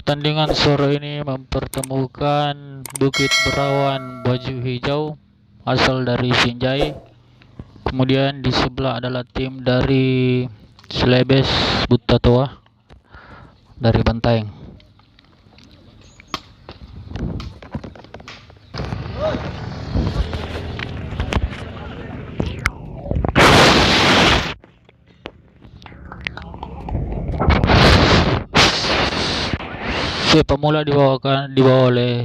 Pertandingan sore ini mempertemukan Bukit Berawan Baju Hijau asal dari Sinjai. Kemudian di sebelah adalah tim dari Celebes Butatoa dari Bantaeng. Pemula dibawa oleh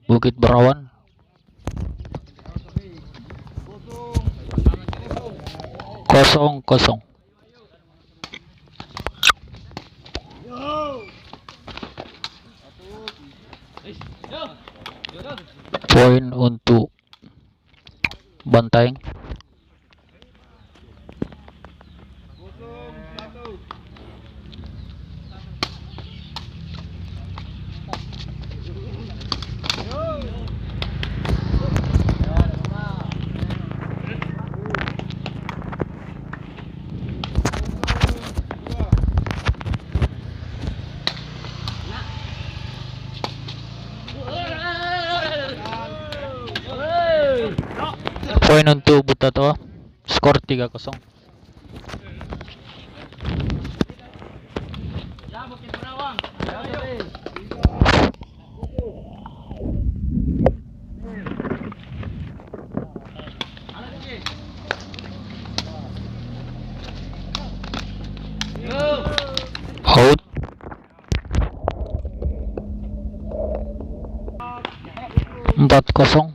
Bukit Berawan. Kosong. Poin untuk Bantaeng. Poin untuk Butatoa, skor 3-0. Out. 4-0.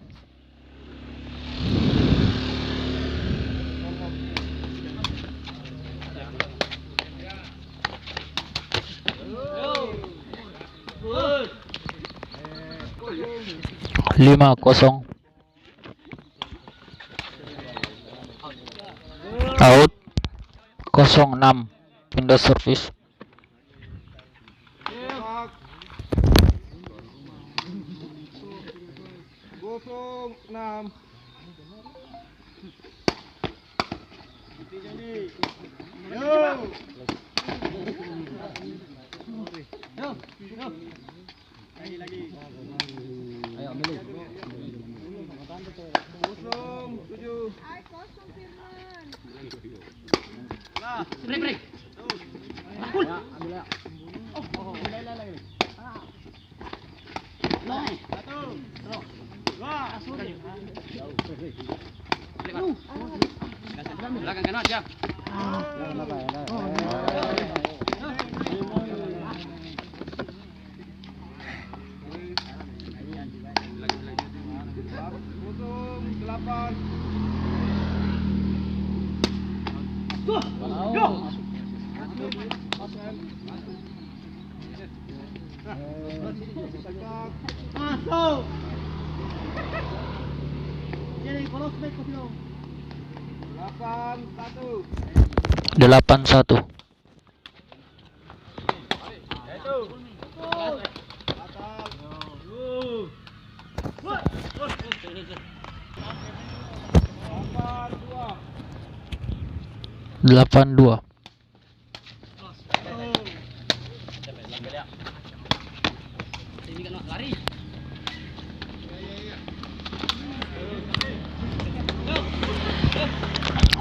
Lima kosong. Out. 06. Pindah servis. Belakang kanan siap. Masuk. Jadi kalau spek kau 8-1. Delapan dua.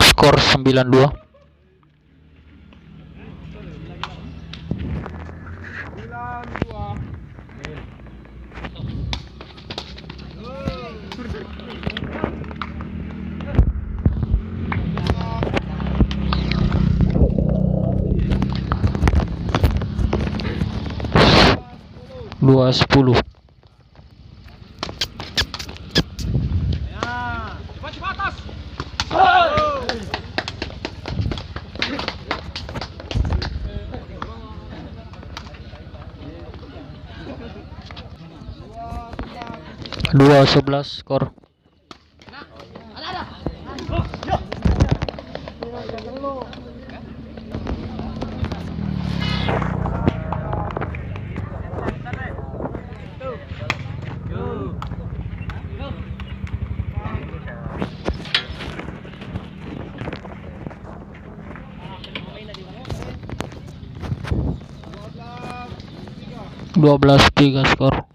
Skor 9-2. Dua 10. Cepat atas. Dua 11 skor. 12-3 skor.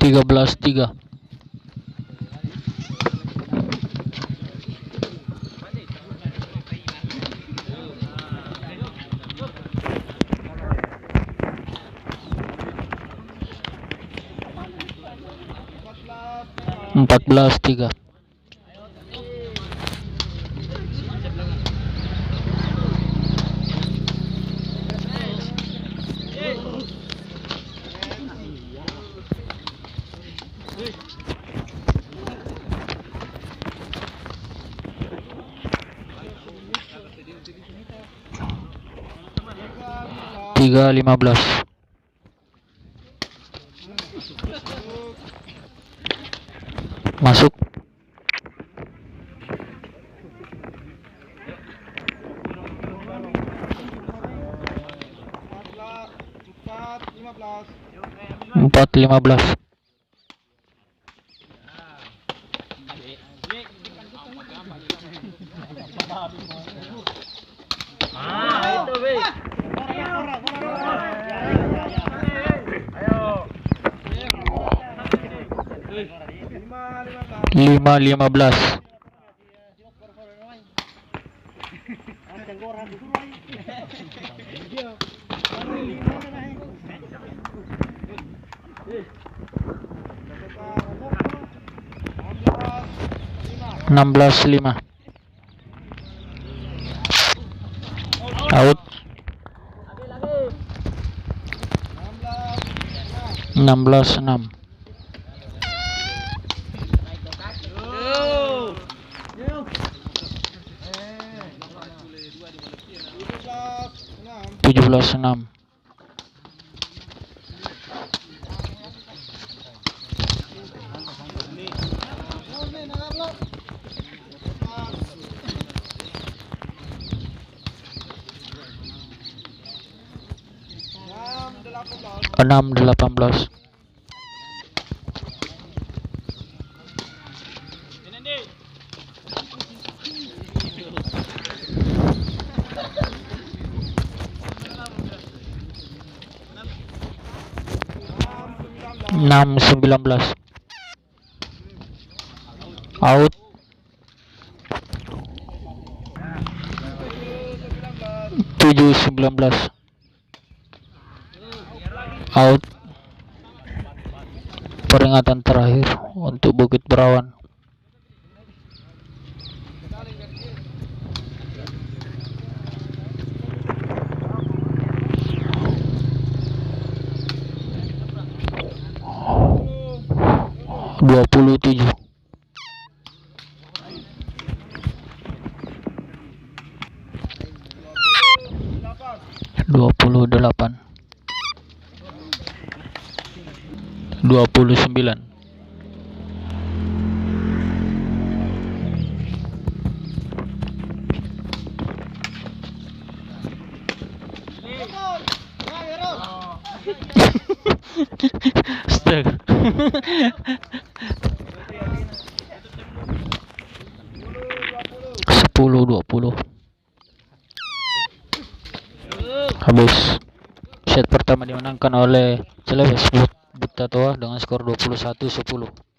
Tiga belas 3. Empat belas 3. Tiga 15. Masuk. Empat 15. Lima 15. Enam belas 5. Out. 16-6. Tujuh belas 6. Enam 18. Enam 19. Out. 7-19. Out. Peringatan terakhir untuk Bukit Berawan. Dua puluh 7. Dua puluh 8. 29. Astaga. 10-20. Habis. Set pertama dimenangkan oleh Celebes Butatoa dengan skor 21-10.